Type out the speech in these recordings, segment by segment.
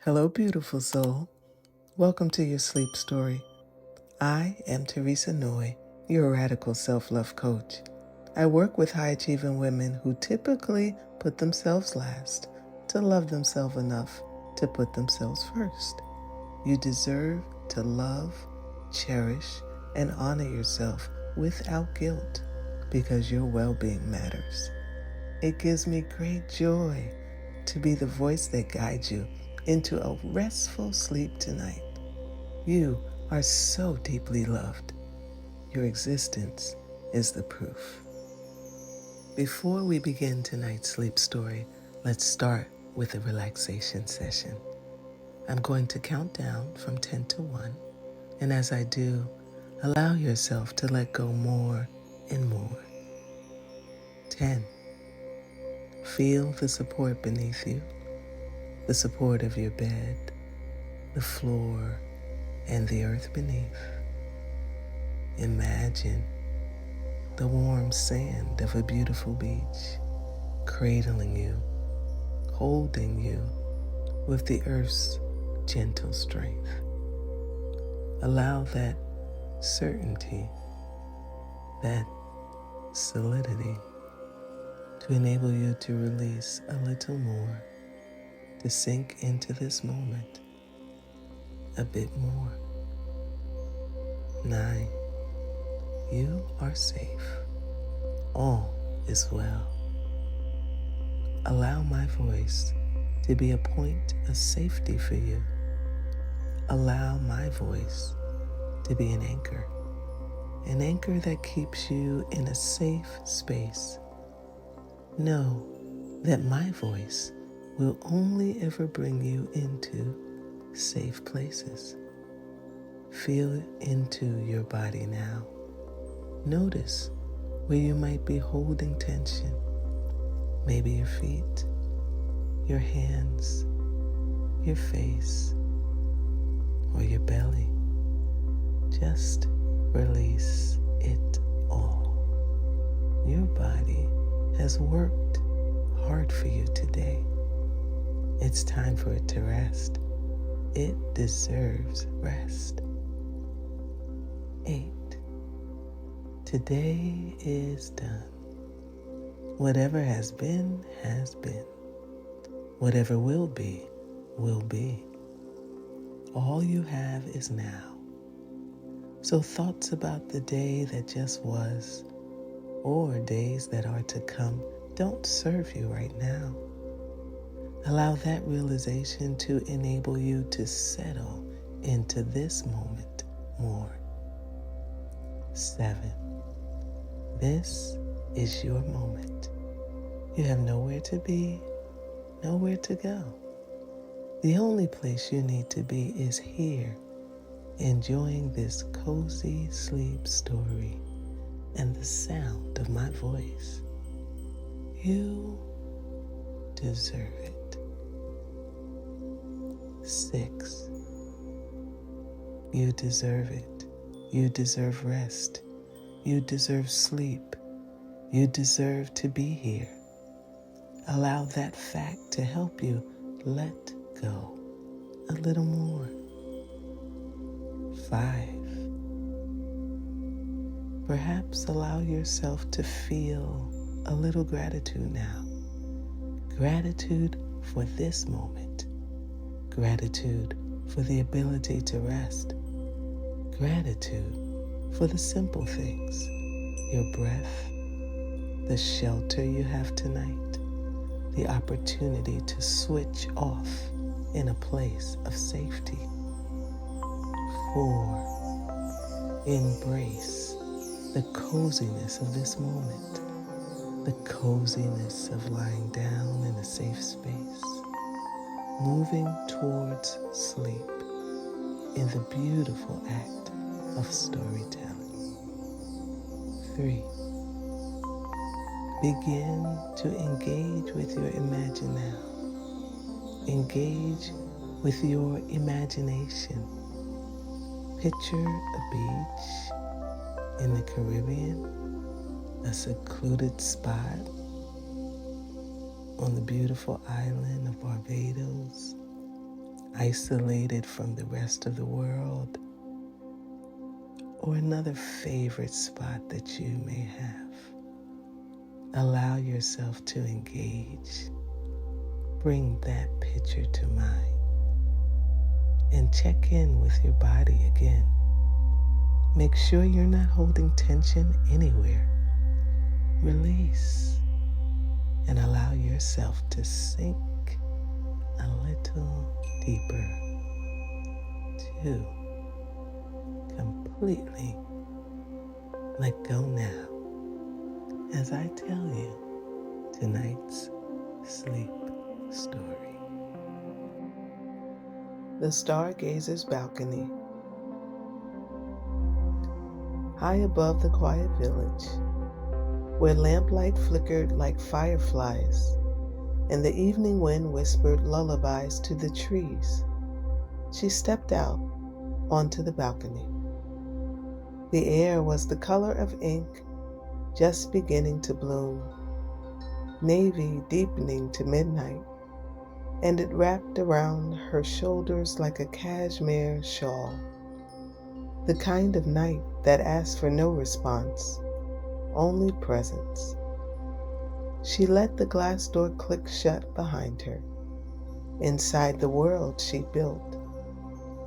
Hello, beautiful soul. Welcome to your sleep story. I am Theresa Noye, your radical self-love coach. I work with high-achieving women who typically put themselves last to love themselves enough to put themselves first. You deserve to love, cherish, and honor yourself without guilt because your well-being matters. It gives me great joy to be the voice that guides you into a restful sleep tonight. You are so deeply loved. Your existence is the proof. Before we begin tonight's sleep story, let's start with a relaxation session. I'm going to count down from 10 to 1, and as I do, allow yourself to let go more and more. 10. Feel the support beneath you, the support of your bed, the floor, and the earth beneath. Imagine the warm sand of a beautiful beach cradling you, holding you with the earth's gentle strength. Allow that certainty, that solidity to enable you to release a little more, to sink into this moment a bit more. 9. You are safe. All is well. Allow my voice to be a point of safety for you. Allow my voice to be an anchor that keeps you in a safe space. Know that my voice will only ever bring you into safe places. Feel into your body now. Notice where you might be holding tension. Maybe your feet, your hands, your face, or your belly. Just release it all. Your body has worked hard for you today. It's time for it to rest. It deserves rest. 8. Today is done. Whatever has been, has been. Whatever will be, will be. All you have is now. So thoughts about the day that just was, or days that are to come, don't serve you right now. Allow that realization to enable you to settle into this moment more. 7. This is your moment. You have nowhere to be, nowhere to go. The only place you need to be is here, enjoying this cozy sleep story and the sound of my voice. You deserve it. 6. You deserve it. You deserve rest. You deserve sleep. You deserve to be here. Allow that fact to help you let go a little more. 5. Perhaps allow yourself to feel a little gratitude now. Gratitude for this moment. Gratitude for the ability to rest. Gratitude for the simple things. Your breath, the shelter you have tonight, the opportunity to switch off in a place of safety. 4. Embrace the coziness of this moment, the coziness of lying down in a safe space, moving towards sleep in the beautiful act of storytelling. 3. Begin to engage with your imagination now. Engage with your imagination. Picture a beach in the Caribbean, a secluded spot on the beautiful island of Barbados, isolated from the rest of the world, or another favorite spot that you may have. Allow yourself to engage. Bring that picture to mind and check in with your body again. Make sure you're not holding tension anywhere. Release and allow yourself to sink a little deeper to completely let go now as I tell you tonight's sleep story. The Stargazer's Balcony. High above the quiet village, where lamplight flickered like fireflies and the evening wind whispered lullabies to the trees, she stepped out onto the balcony. The air was the color of ink just beginning to bloom, navy deepening to midnight, and it wrapped around her shoulders like a cashmere shawl, the kind of night that asks for no response, only presence. She let the glass door click shut behind her. Inside the world she built,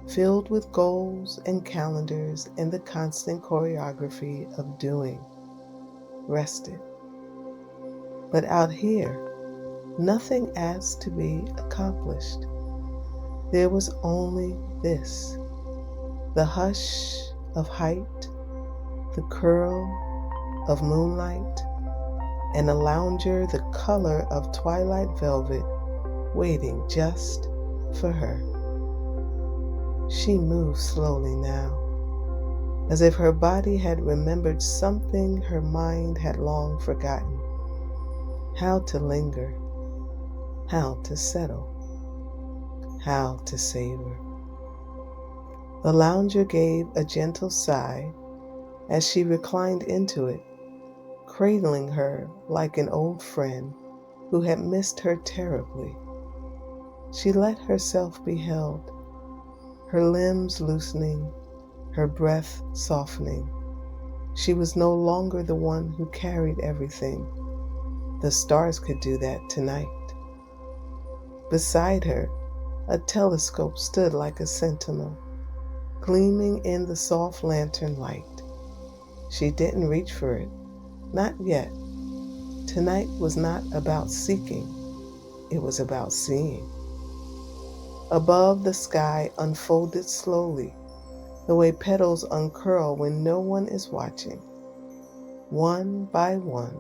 filled with goals and calendars and the constant choreography of doing, rested. But out here, nothing asked to be accomplished. There was only this, the hush of height, the curl of moonlight, and a lounger the color of twilight velvet waiting just for her. She moved slowly now, as if her body had remembered something her mind had long forgotten. How to linger, how to settle, how to savor. The lounger gave a gentle sigh as she reclined into it, cradling her like an old friend who had missed her terribly. She let herself be held, her limbs loosening, her breath softening. She was no longer the one who carried everything. The stars could do that tonight. Beside her, a telescope stood like a sentinel, gleaming in the soft lantern light. She didn't reach for it, not yet. Tonight was not about seeking, it was about seeing. Above, the sky unfolded slowly, the way petals uncurl when no one is watching. One by one,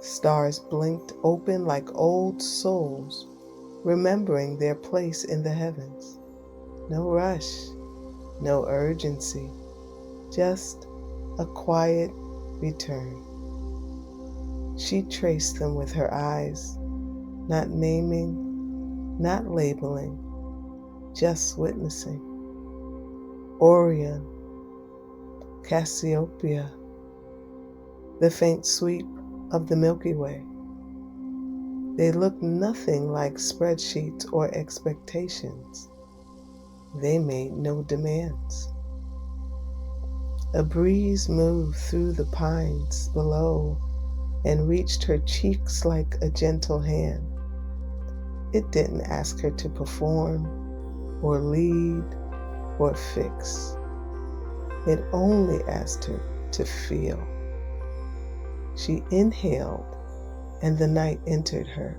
stars blinked open like old souls, remembering their place in the heavens. No rush, no urgency, just a quiet return. She traced them with her eyes, not naming, not labeling, just witnessing. Orion, Cassiopeia, the faint sweep of the Milky Way. They looked nothing like spreadsheets or expectations. They made no demands. A breeze moved through the pines below and reached her cheeks like a gentle hand. It didn't ask her to perform or lead or fix. It only asked her to feel. She inhaled and the night entered her.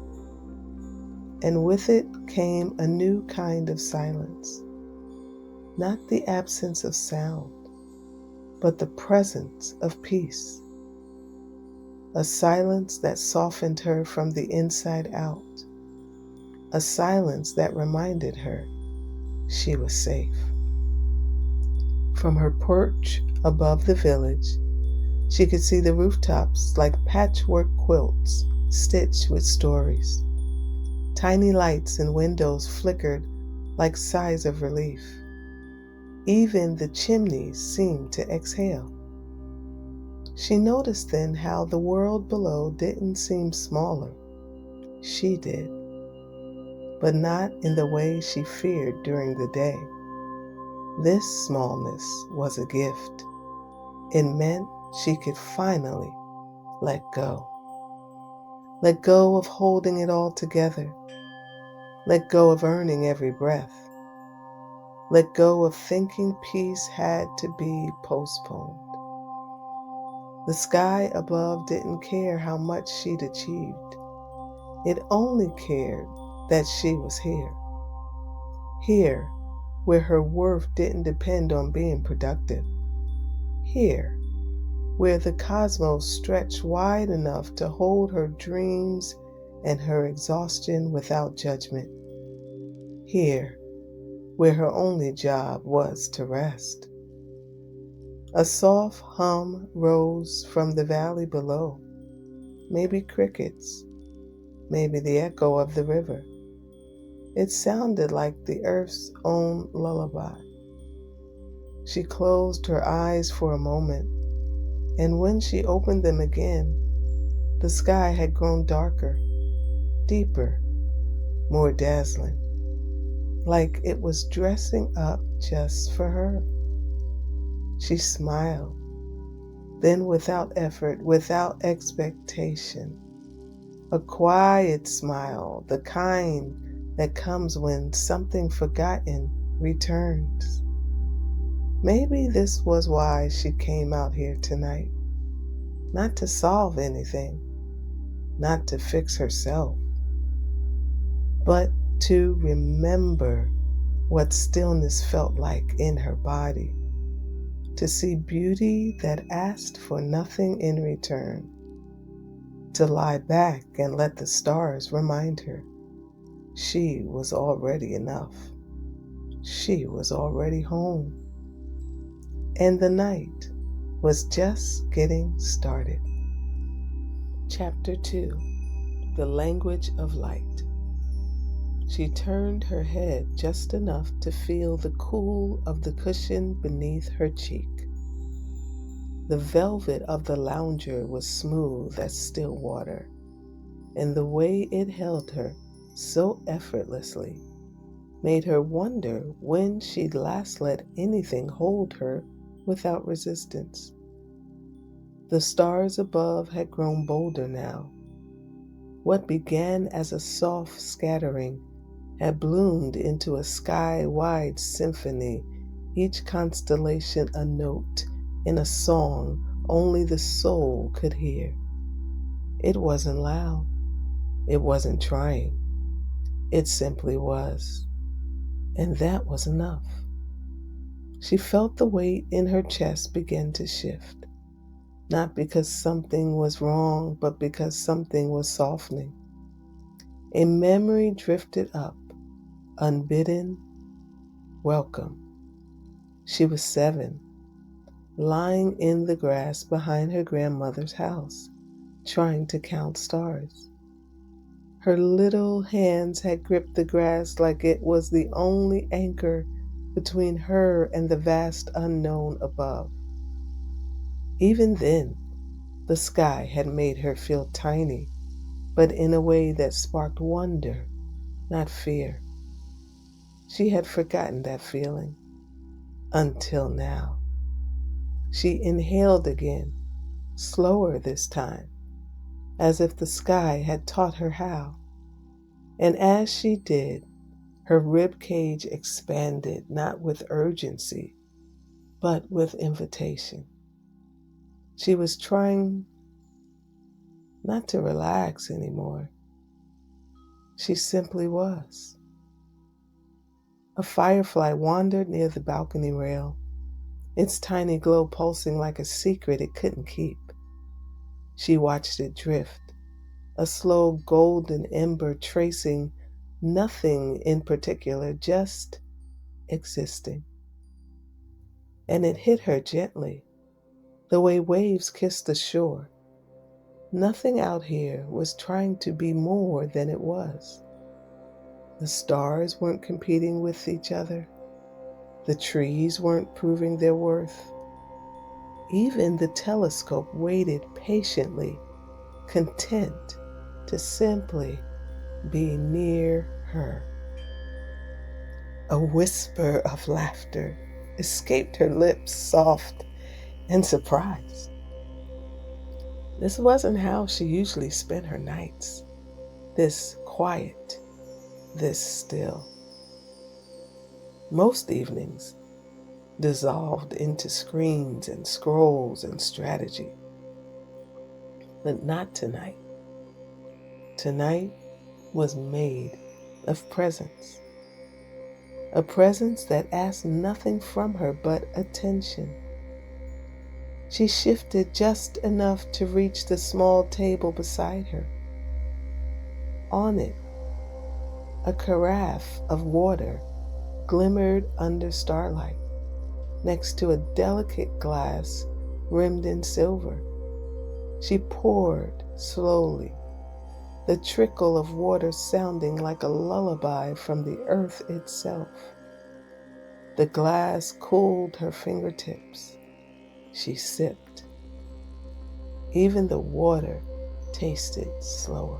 And with it came a new kind of silence. Not the absence of sound, but the presence of peace. A silence that softened her from the inside out. A silence that reminded her she was safe. From her perch above the village, she could see the rooftops like patchwork quilts stitched with stories. Tiny lights in windows flickered like sighs of relief. Even the chimneys seemed to exhale. She noticed then how the world below didn't seem smaller. She did. but not in the way she feared during the day. This smallness was a gift. It meant she could finally let go. Let go of holding it all together. Let go of earning every breath. Let go of thinking peace had to be postponed. The sky above didn't care how much she'd achieved. It only cared that she was here. Here, where her worth didn't depend on being productive. Here, where the cosmos stretched wide enough to hold her dreams and her exhaustion without judgment. Here, where her only job was to rest. A soft hum rose from the valley below. Maybe crickets, maybe the echo of the river. It sounded like the earth's own lullaby. She closed her eyes for a moment, and when she opened them again, the sky had grown darker, deeper, more dazzling, like it was dressing up just for her. She smiled, then without effort, without expectation, a quiet smile, the kind that comes when something forgotten returns. Maybe this was why she came out here tonight. Not to solve anything, not to fix herself, but to remember what stillness felt like in her body, to see beauty that asked for nothing in return, to lie back and let the stars remind her she was already enough. She was already home. And the night was just getting started. Chapter 2: The Language of Light. She turned her head just enough to feel the cool of the cushion beneath her cheek. The velvet of the lounger was smooth as still water, and the way it held her so effortlessly made her wonder when she'd last let anything hold her without resistance. The stars above had grown bolder now. What began as a soft scattering had bloomed into a sky-wide symphony, each constellation a note in a song only the soul could hear. It wasn't loud. It wasn't trying. It simply was. And that was enough. She felt the weight in her chest begin to shift, not because something was wrong, but because something was softening. A memory drifted up, unbidden, welcome. She was 7, lying in the grass behind her grandmother's house, trying to count stars. Her little hands had gripped the grass like it was the only anchor between her and the vast unknown above. Even then, the sky had made her feel tiny, but in a way that sparked wonder, not fear. She had forgotten that feeling until now. She inhaled again, slower this time, as if the sky had taught her how. And as she did, her rib cage expanded, not with urgency, but with invitation. She was trying not to relax anymore. She simply was. A firefly wandered near the balcony rail, its tiny glow pulsing like a secret it couldn't keep. She watched it drift, a slow golden ember tracing nothing in particular, just existing. And it hit her gently, the way waves kiss the shore. Nothing out here was trying to be more than it was. The stars weren't competing with each other. The trees weren't proving their worth. Even the telescope waited patiently, content to simply be near her. A whisper of laughter escaped her lips, soft and surprised. This wasn't how she usually spent her nights. This quiet, this still. Most evenings dissolved into screens and scrolls and strategy. But not tonight. Tonight was made of presence. A presence that asked nothing from her but attention. She shifted just enough to reach the small table beside her. On it, a carafe of water glimmered under starlight next to a delicate glass rimmed in silver. She poured slowly, the trickle of water sounding like a lullaby from the earth itself. The glass cooled her fingertips. She sipped. Even the water tasted slower.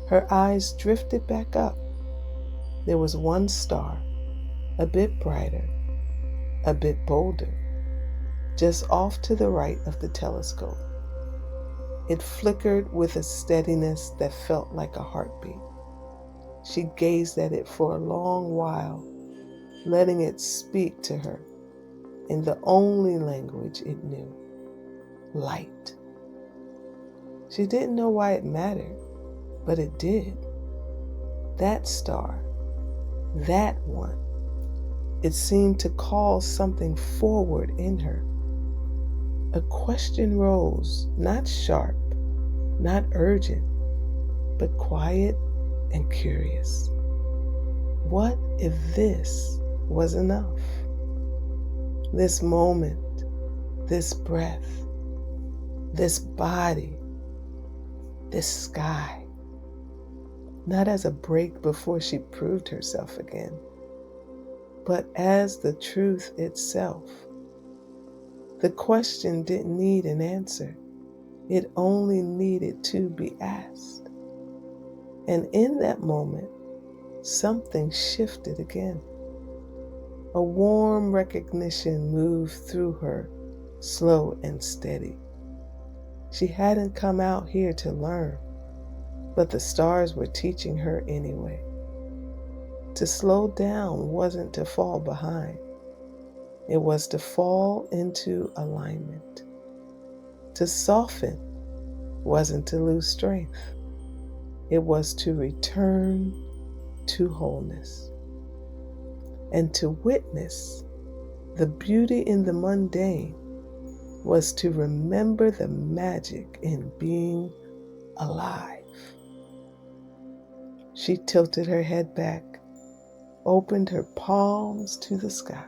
Her eyes drifted back up. There was one star, a bit brighter, a bit bolder, just off to the right of the telescope. It flickered with a steadiness that felt like a heartbeat. She gazed at it for a long while, letting it speak to her in the only language it knew, light. She didn't know why it mattered, but it did. That star, that one, it seemed to call something forward in her. A question rose, not sharp, not urgent, but quiet and curious. What if this was enough? This moment, this breath, this body, this sky. Not as a break before she proved herself again, but as the truth itself. The question didn't need an answer. It only needed to be asked. And in that moment, something shifted again. A warm recognition moved through her, slow and steady. She hadn't come out here to learn, but the stars were teaching her anyway. To slow down wasn't to fall behind. It was to fall into alignment. To soften wasn't to lose strength. It was to return to wholeness. And to witness the beauty in the mundane was to remember the magic in being alive. She tilted her head back, opened her palms to the sky,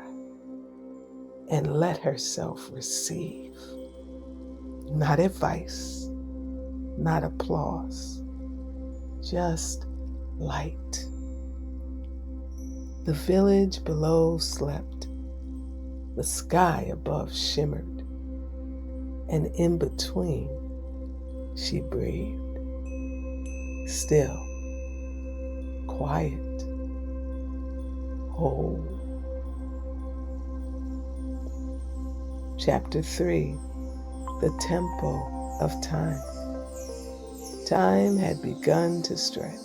and let herself receive. Not advice, not applause, just light. The village below slept. The sky above shimmered. And in between, she breathed. Still, quiet, whole. Chapter 3, The Tempo of Time. Time had begun to stretch.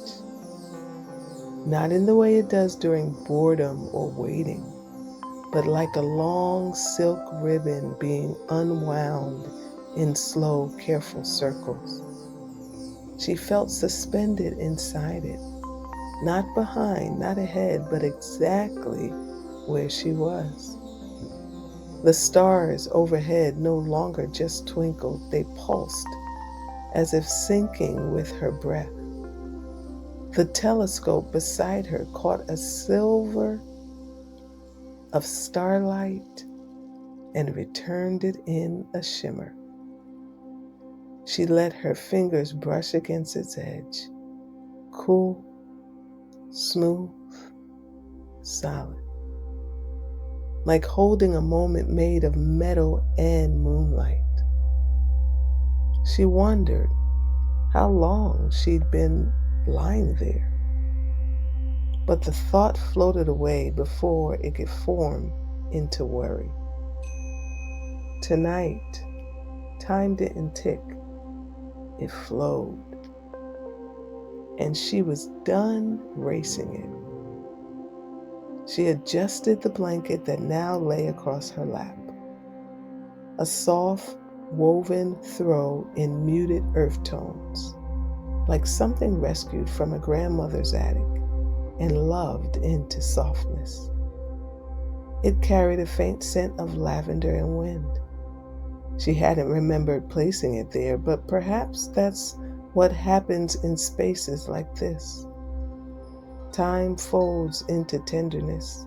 Not in the way it does during boredom or waiting, but like a long silk ribbon being unwound in slow, careful circles. She felt suspended inside it, not behind, not ahead, but exactly where she was. The stars overhead no longer just twinkled, they pulsed, as if syncing with her breath. The telescope beside her caught a silver of starlight and returned it in a shimmer. She let her fingers brush against its edge, cool, smooth, solid, like holding a moment made of metal and moonlight. She wondered how long she'd been lying there. but the thought floated away before it could form into worry. Tonight, time didn't tick, it flowed, and she was done racing it. She adjusted the blanket that now lay across her lap, a soft, woven throw in muted earth tones, like something rescued from a grandmother's attic and loved into softness. It carried a faint scent of lavender and wind. She hadn't remembered placing it there, but perhaps that's what happens in spaces like this. Time folds into tenderness,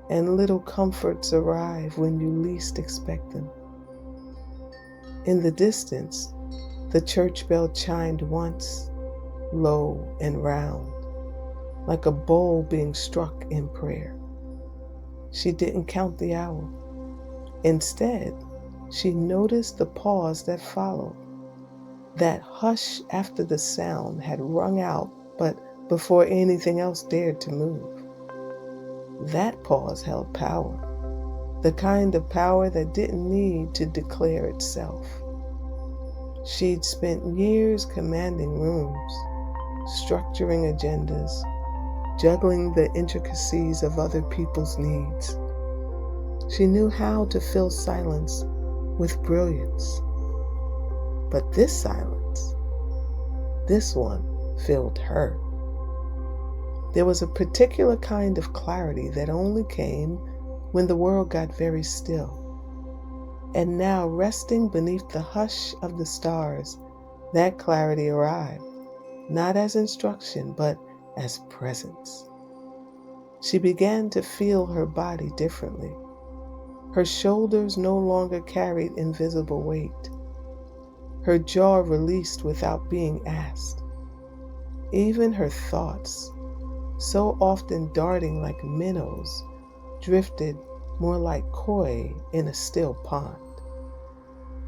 and little comforts arrive when you least expect them. In the distance, the church bell chimed once, low and round, like a bowl being struck in prayer. She didn't count the hour. Instead, she noticed the pause that followed, that hush after the sound had rung out, but before anything else dared to move. That pause held power, the kind of power that didn't need to declare itself. She'd spent years commanding rooms, structuring agendas, juggling the intricacies of other people's needs. She knew how to fill silence with brilliance. But this silence, this one, filled her. There was a particular kind of clarity that only came when the world got very still. And now, resting beneath the hush of the stars, that clarity arrived, not as instruction, but as presence. She began to feel her body differently. Her shoulders no longer carried invisible weight. Her jaw released without being asked. Even her thoughts, so often darting like minnows, drifted more like koi in a still pond.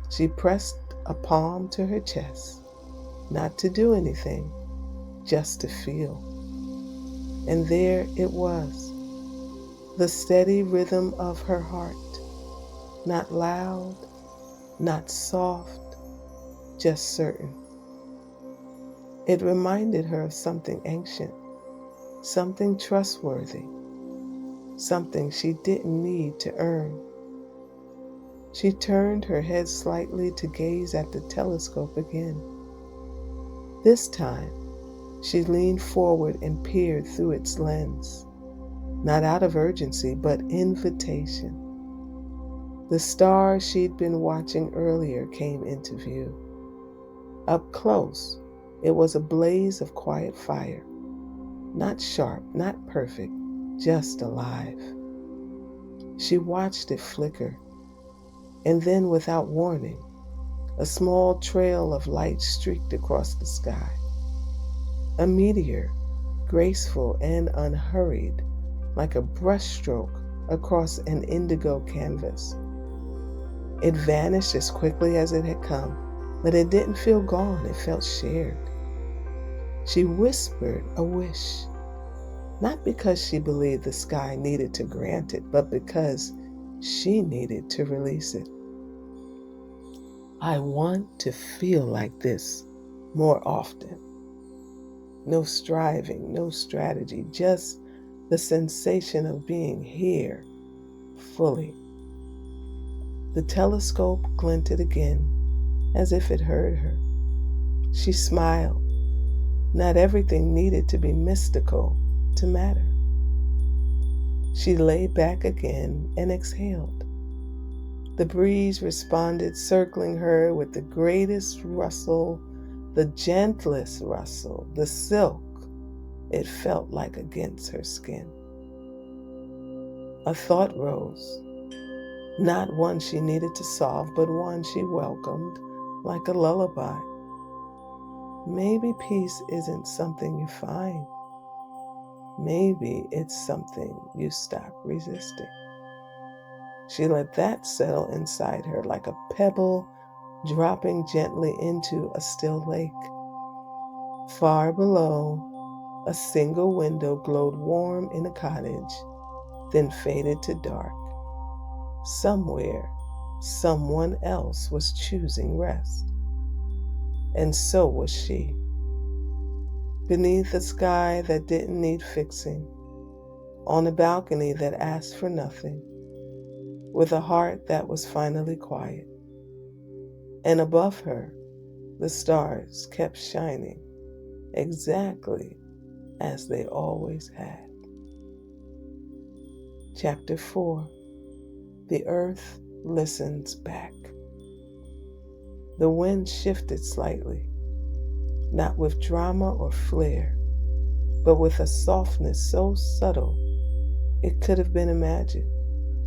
She pressed a palm to her chest, not to do anything, just to feel. And there it was, the steady rhythm of her heart, not loud, not soft, just certain. It reminded her of something ancient, something trustworthy, something she didn't need to earn. She turned her head slightly to gaze at the telescope again. This time, she leaned forward and peered through its lens, not out of urgency, but invitation. The star she'd been watching earlier came into view. Up close, it was a blaze of quiet fire, not sharp, not perfect, just alive. She watched it flicker, and then without warning, a small trail of light streaked across the sky. A meteor, graceful and unhurried, like a brushstroke across an indigo canvas. It vanished as quickly as it had come, but it didn't feel gone, it felt shared. She whispered a wish, not because she believed the sky needed to grant it, but because she needed to release it. I want to feel like this more often. No striving, no strategy, just the sensation of being here fully. The telescope glinted again, as if it heard her. She smiled. Not everything needed to be mystical to matter. She lay back again and exhaled. The breeze responded, circling her with the greatest rustle, the gentlest rustle, the silk it felt like against her skin. A thought rose, not one she needed to solve, but one she welcomed like a lullaby. Maybe peace isn't something you find. Maybe it's something you stop resisting. She let that settle inside her like a pebble dropping gently into a still lake. Far below, A single window glowed warm in a cottage, then faded to dark. Somewhere, someone else was choosing rest. And so was she. Beneath a sky that didn't need fixing, on a balcony that asked for nothing, with a heart that was finally quiet. And above her, the stars kept shining exactly as they always had. Chapter 4. The Earth Listens Back. The wind shifted slightly, not with drama or flair, but with a softness so subtle it could have been imagined,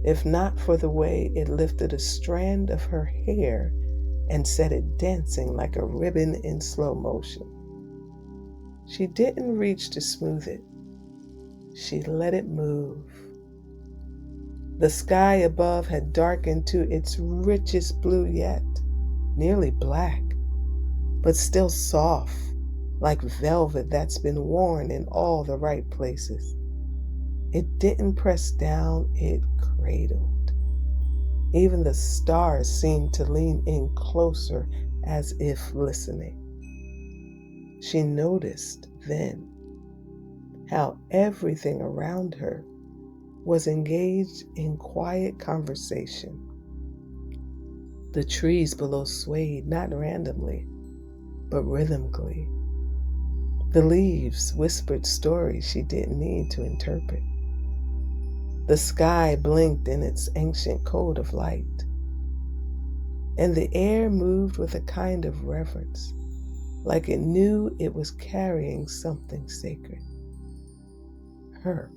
if not for the way it lifted a strand of her hair and set it dancing like a ribbon in slow motion. She didn't reach to smooth it. She let it move. The sky above had darkened to its richest blue yet, nearly black, but still soft, like velvet that's been worn in all the right places. It didn't press down, it cradled. Even the stars seemed to lean in closer as if listening. She noticed then how everything around her was engaged in quiet conversation. The trees below swayed not randomly, but rhythmically. The leaves whispered stories she didn't need to interpret. The sky blinked in its ancient code of light, and the air moved with a kind of reverence, like it knew it was carrying something sacred. Her.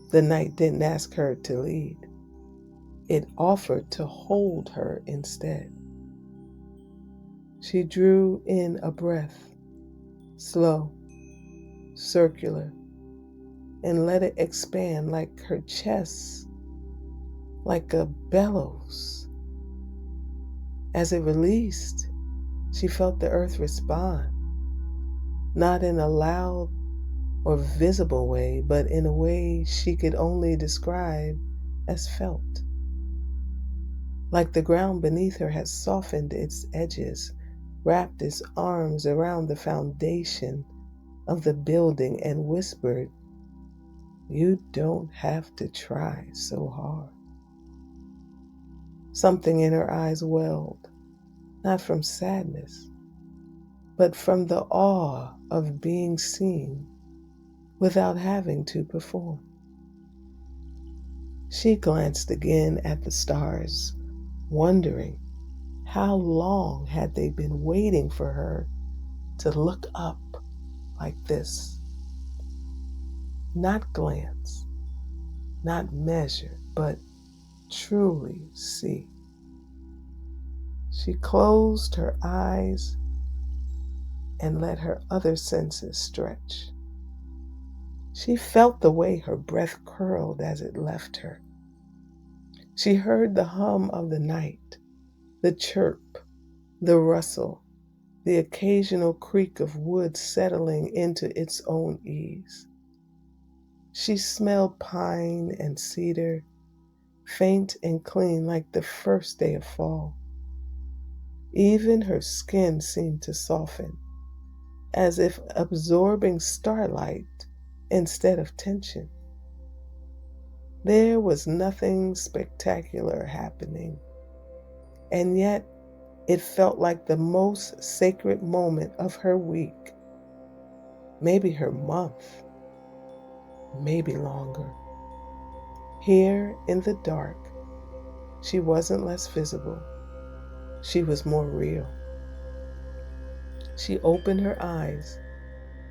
The night didn't ask her to lead. It offered to hold her instead. She drew in a breath, slow, circular, and let it expand like her chest, like a bellows. As it released, she felt the earth respond, not in a loud or visible way, but in a way she could only describe as felt. Like the ground beneath her had softened its edges, wrapped its arms around the foundation of the building, and whispered, "You don't have to try so hard." Something in her eyes welled, not from sadness, but from the awe of being seen without having to perform. She glanced again at the stars, wondering how long had they been waiting for her to look up like this. Not glance, not measure, but truly see. She closed her eyes and let her other senses stretch. She felt the way her breath curled as it left her. She heard the hum of the night, the chirp, the rustle, the occasional creak of wood settling into its own ease. She smelled pine and cedar, faint and clean like the first day of fall. Even her skin seemed to soften, as if absorbing starlight instead of tension. There was nothing spectacular happening, and yet it felt like the most sacred moment of her week, maybe her month, maybe longer. Here in the dark, she wasn't less visible. She was more real. She opened her eyes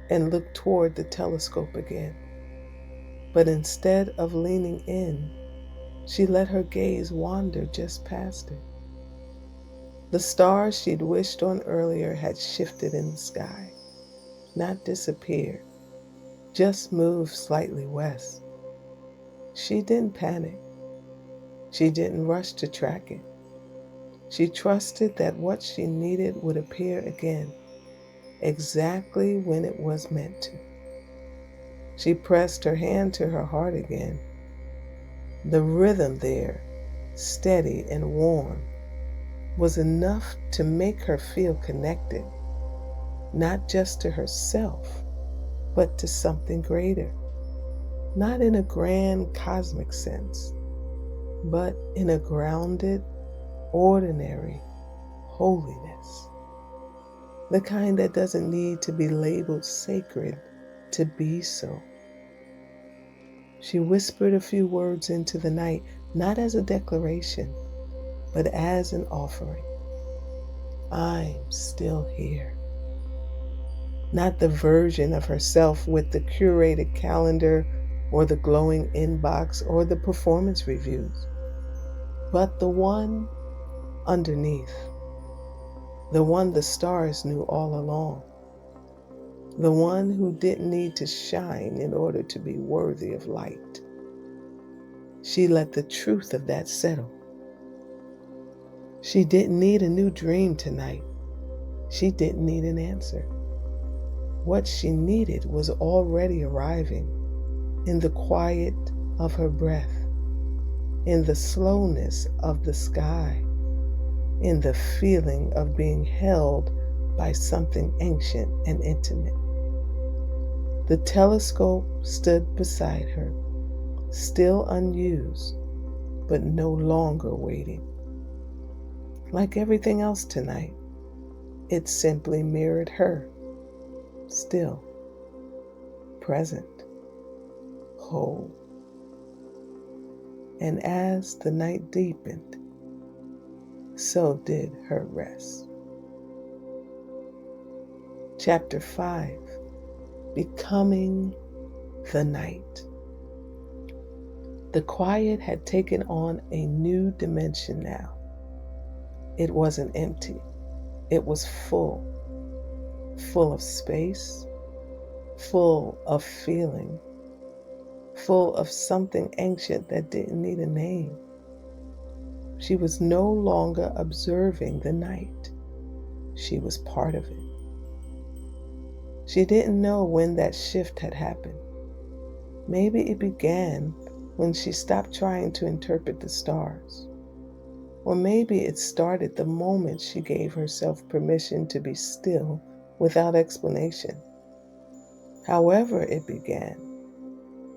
and looked toward the telescope again. But instead of leaning in, she let her gaze wander just past it. The stars she'd wished on earlier had shifted in the sky, not disappeared, just moved slightly west. She didn't panic. She didn't rush to track it. She trusted that what she needed would appear again, exactly when it was meant to. She pressed her hand to her heart again. The rhythm there, steady and warm, was enough to make her feel connected, not just to herself, but to something greater. Not in a grand cosmic sense, but in a grounded, ordinary holiness. The kind that doesn't need to be labeled sacred to be so. She whispered a few words into the night, not as a declaration, but as an offering. I'm still here. Not the version of herself with the curated calendar or the glowing inbox or the performance reviews, but the one underneath, the one the stars knew all along, the one who didn't need to shine in order to be worthy of light. She let the truth of that settle. She didn't need a new dream tonight. She didn't need an answer. What she needed was already arriving in the quiet of her breath, in the slowness of the sky, in the feeling of being held by something ancient and intimate. The telescope stood beside her, still unused, but no longer waiting. Like everything else tonight, it simply mirrored her, still, present, whole. And as the night deepened, so did her rest. Chapter 5, Becoming the Night. The quiet had taken on a new dimension now. It wasn't empty. It was full of space, full of feeling, full of something ancient that didn't need a name. She was no longer observing the night. She was part of it. She didn't know when that shift had happened. Maybe it began when she stopped trying to interpret the stars. Or maybe it started the moment she gave herself permission to be still without explanation. However it began,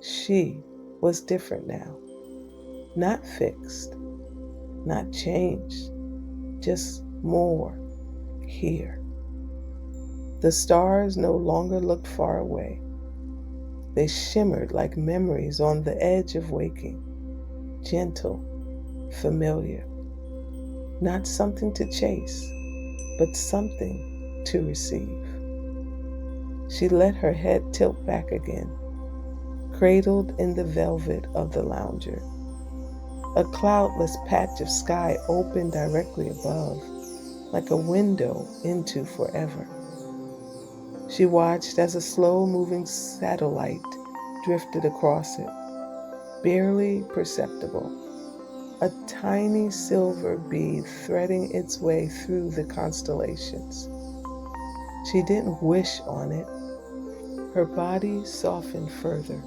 she was different now. Not fixed, not changed, just more here. The stars no longer looked far away. They shimmered like memories on the edge of waking, gentle, familiar. Not something to chase, but something to receive. She let her head tilt back again, cradled in the velvet of the lounger. A cloudless patch of sky opened directly above, like a window into forever. She watched as a slow-moving satellite drifted across it, barely perceptible, a tiny silver bead threading its way through the constellations. She didn't wish on it. Her body softened further,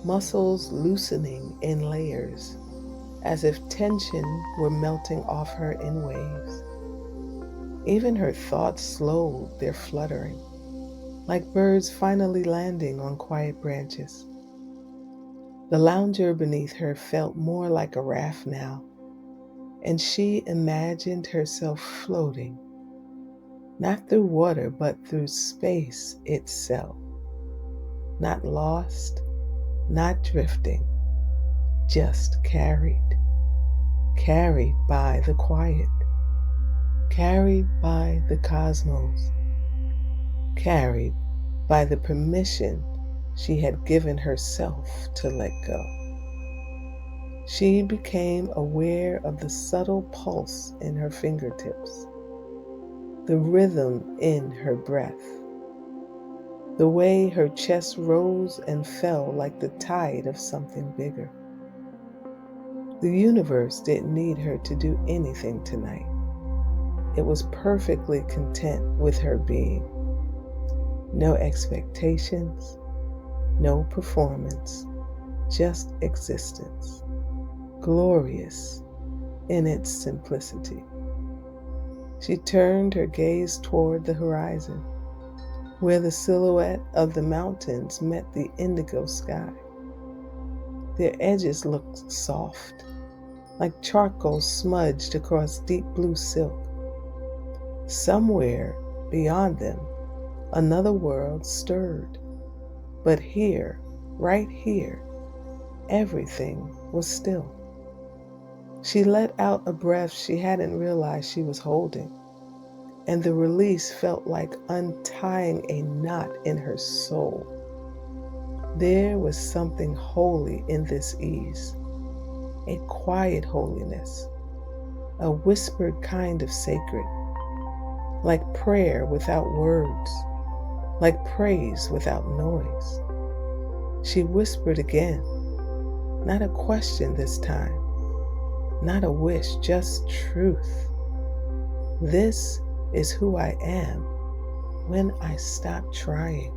muscles loosening in layers, as if tension were melting off her in waves. Even her thoughts slowed their fluttering, like birds finally landing on quiet branches. The lounger beneath her felt more like a raft now, and she imagined herself floating, not through water, but through space itself. Not lost, not drifting, just carried by the quiet, carried by the cosmos, carried by the permission she had given herself to let go. She became aware of the subtle pulse in her fingertips, the rhythm in her breath, the way her chest rose and fell like the tide of something bigger. The universe didn't need her to do anything tonight. It was perfectly content with her being. No expectations, no performance, just existence, glorious in its simplicity. She turned her gaze toward the horizon, where the silhouette of the mountains met the indigo sky. Their edges looked soft, like charcoal smudged across deep blue silk. Somewhere beyond them, another world stirred. But here, right here, everything was still. She let out a breath she hadn't realized she was holding, and the release felt like untying a knot in her soul. There was something holy in this ease, a quiet holiness, a whispered kind of sacred, like prayer without words, like praise without noise. She whispered again, not a question this time, not a wish, just truth. This is who I am when I stop trying.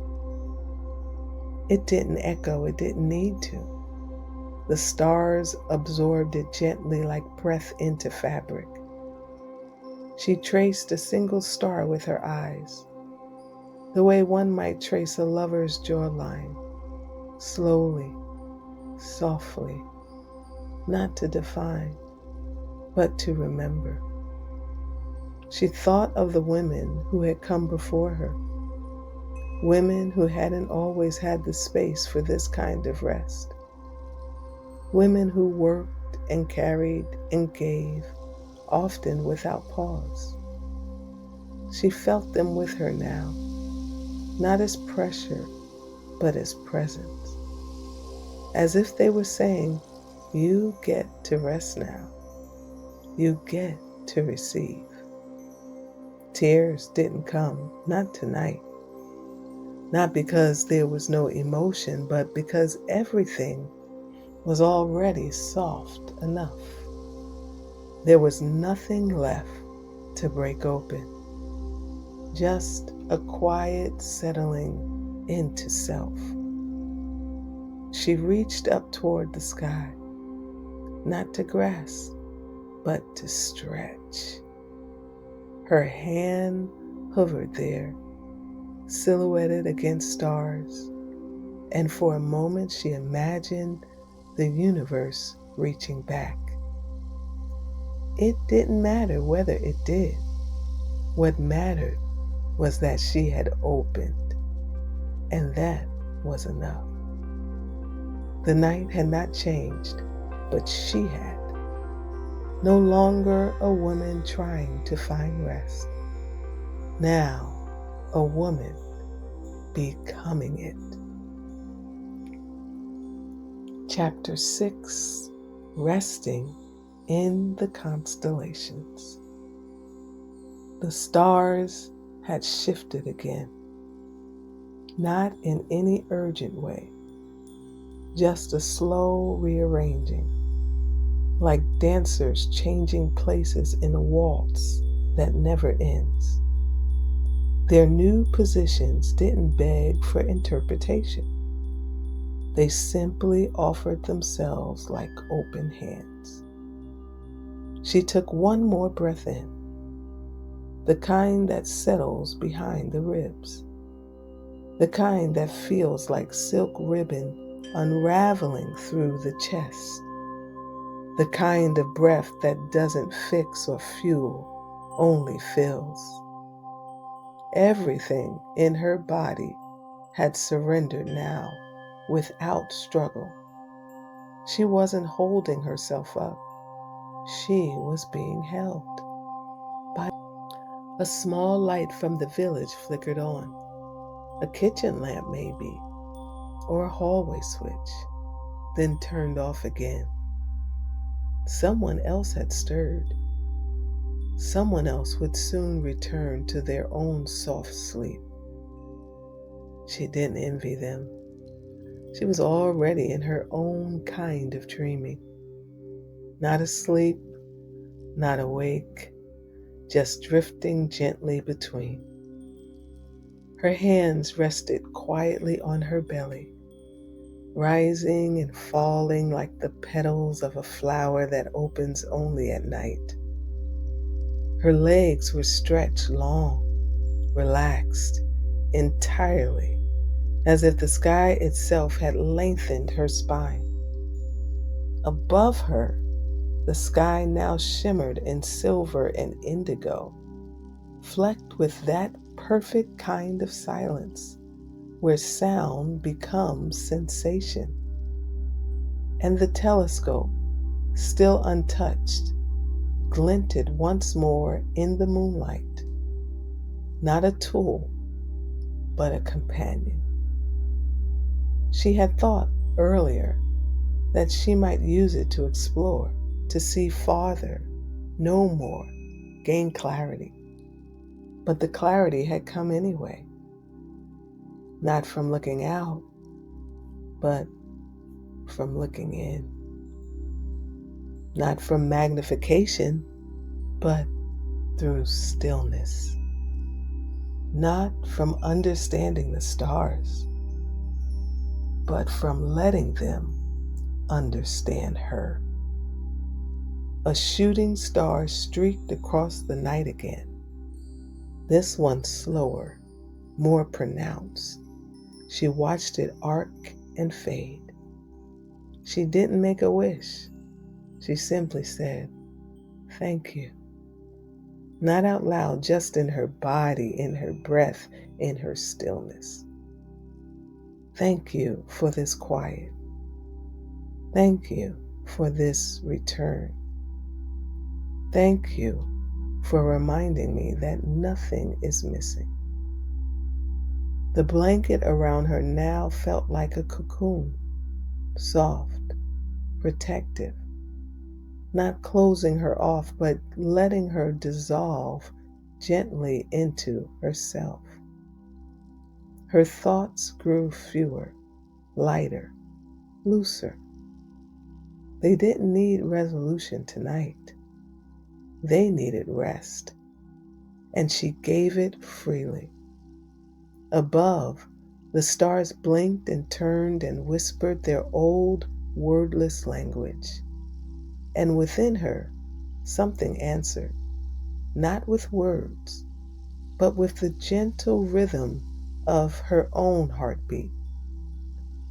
It didn't echo, it didn't need to. The stars absorbed it gently like breath into fabric. She traced a single star with her eyes, the way one might trace a lover's jawline, slowly, softly, not to define, but to remember. She thought of the women who had come before her, women who hadn't always had the space for this kind of rest, women who worked and carried and gave, often without pause. She felt them with her now, not as pressure, but as presence, as if they were saying, you get to rest now, you get to receive. Tears didn't come, not tonight. Not because there was no emotion, but because everything was already soft enough. There was nothing left to break open, just a quiet settling into self. She reached up toward the sky, not to grasp, but to stretch. Her hand hovered there, silhouetted against stars, and for a moment she imagined the universe reaching back. It didn't matter whether it did. What mattered was that she had opened, and that was enough. The night had not changed, but she had. No longer a woman trying to find rest. Now, a woman becoming it. Chapter 6, Resting in the Constellations. The stars had shifted again, not in any urgent way, just a slow rearranging, like dancers changing places in a waltz that never ends. Their new positions didn't beg for interpretation. They simply offered themselves like open hands. She took one more breath in, the kind that settles behind the ribs, the kind that feels like silk ribbon unraveling through the chest, the kind of breath that doesn't fix or fuel, only fills. Everything in her body had surrendered now, without struggle. She wasn't holding herself up. She was being held by a small light from the village flickered on, a kitchen lamp maybe, or a hallway switch, then turned off again. Someone else had stirred. Someone else would soon return to their own soft sleep. She didn't envy them. She was already in her own kind of dreaming. Not asleep, not awake, just drifting gently between. Her hands rested quietly on her belly, rising and falling like the petals of a flower that opens only at night. Her legs were stretched long, relaxed, entirely, as if the sky itself had lengthened her spine. Above her, the sky now shimmered in silver and indigo, flecked with that perfect kind of silence where sound becomes sensation. And the telescope, still untouched, glinted once more in the moonlight. Not a tool, but a companion. She had thought earlier that she might use it to explore, to see farther, know more, gain clarity. But the clarity had come anyway, not from looking out, but from looking in. Not from magnification, but through stillness. Not from understanding the stars, but from letting them understand her. A shooting star streaked across the night again, this one slower, more pronounced. She watched it arc and fade. She didn't make a wish. She simply said, "Thank you." Not out loud, just in her body, in her breath, in her stillness. Thank you for this quiet. Thank you for this return. Thank you for reminding me that nothing is missing. The blanket around her now felt like a cocoon, soft, protective, not closing her off, but letting her dissolve gently into herself. Her thoughts grew fewer, lighter, looser. They didn't need resolution tonight. They needed rest, and she gave it freely. Above, the stars blinked and turned and whispered their old wordless language. And within her, something answered, not with words, but with the gentle rhythm of her own heartbeat.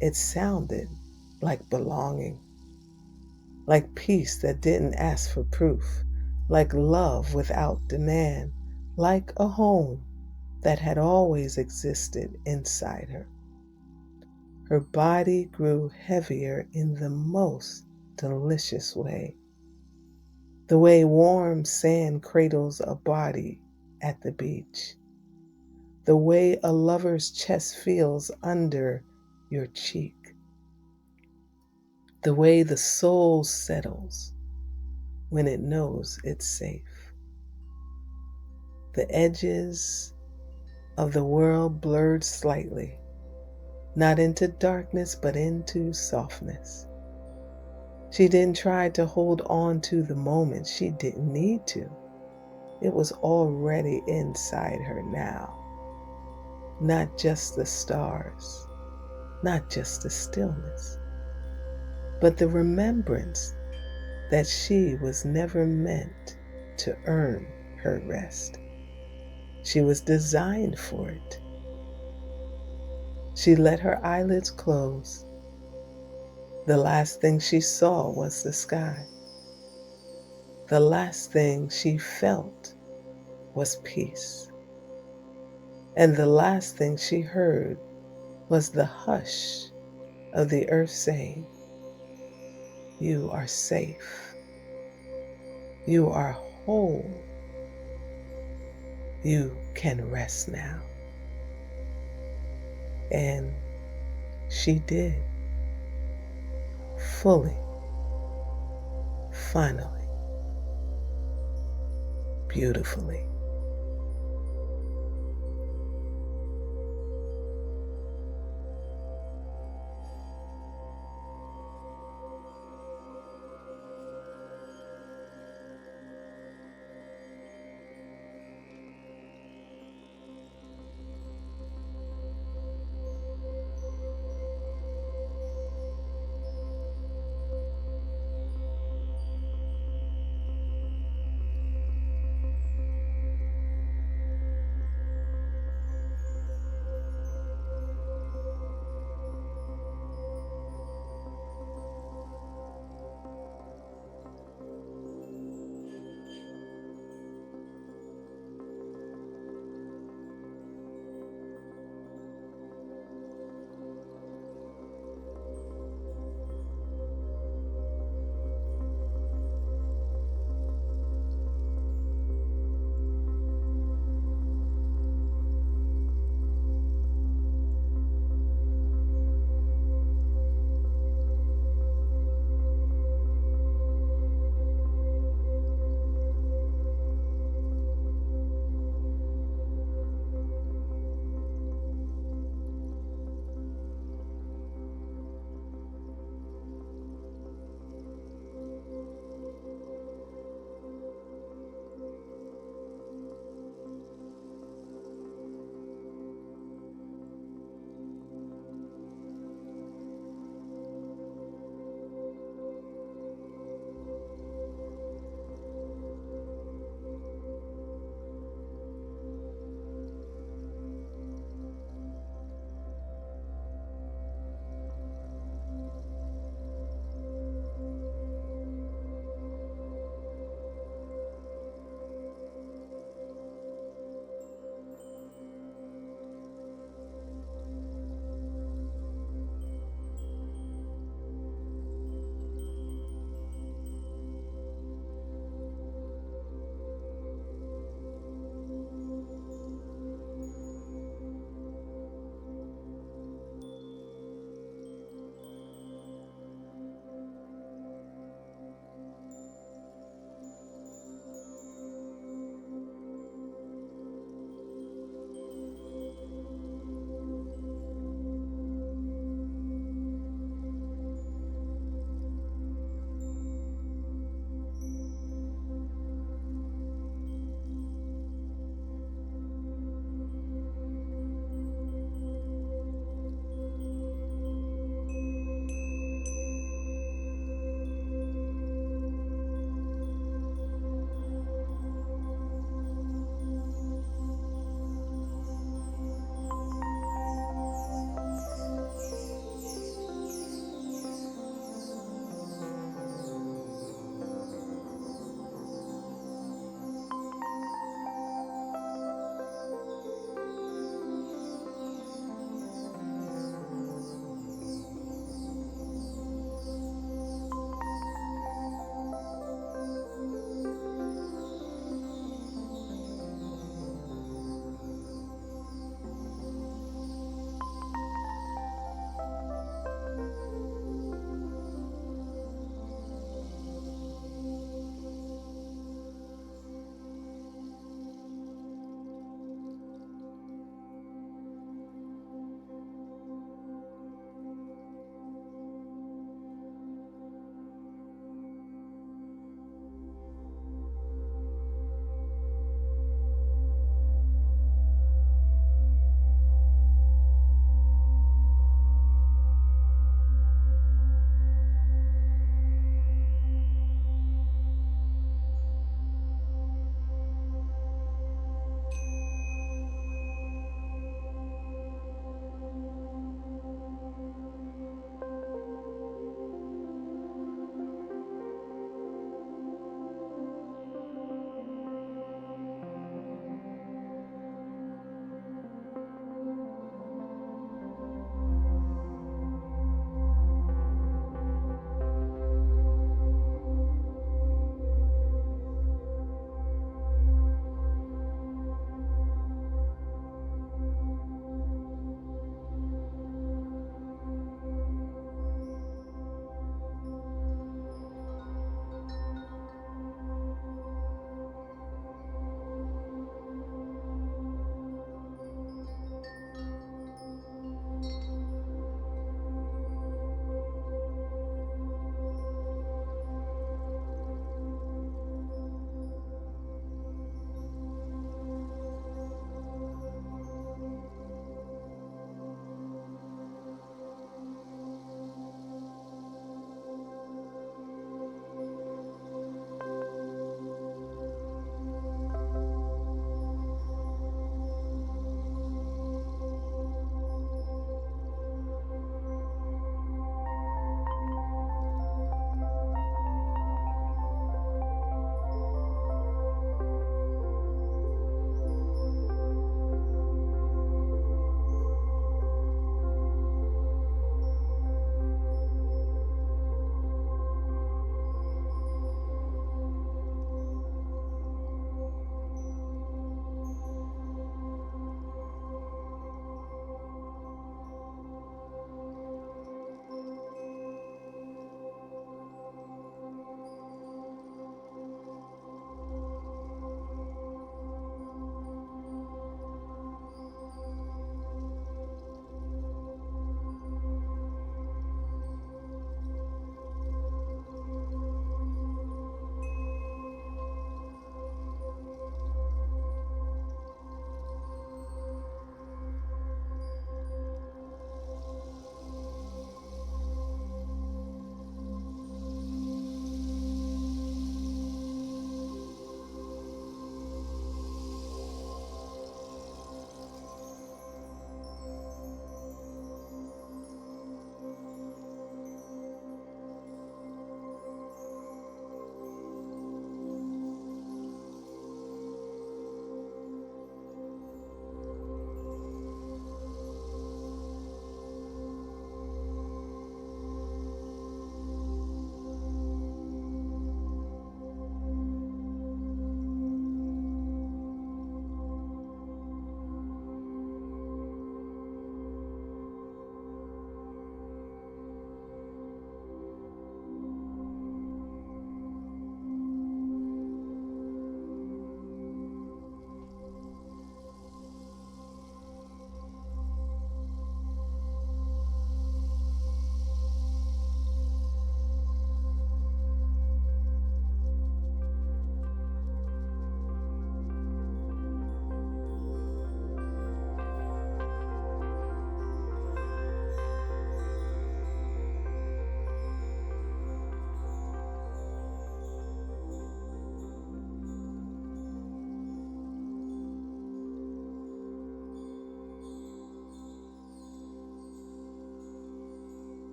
It sounded like belonging, like peace that didn't ask for proof, like love without demand, like a home that had always existed inside her. Her body grew heavier in the most delicious way, the way warm sand cradles a body at the beach, the way a lover's chest feels under your cheek, the way the soul settles when it knows it's safe. The edges of the world blurred slightly, not into darkness, but into softness. She didn't try to hold on to the moment. She didn't need to. It was already inside her now. Not just the stars, not just the stillness, but the remembrance that she was never meant to earn her rest. She was designed for it. She let her eyelids close. The last thing she saw was the sky. The last thing she felt was peace. And the last thing she heard was the hush of the earth saying, "You are safe. You are whole. You can rest now." And she did, fully, finally, beautifully.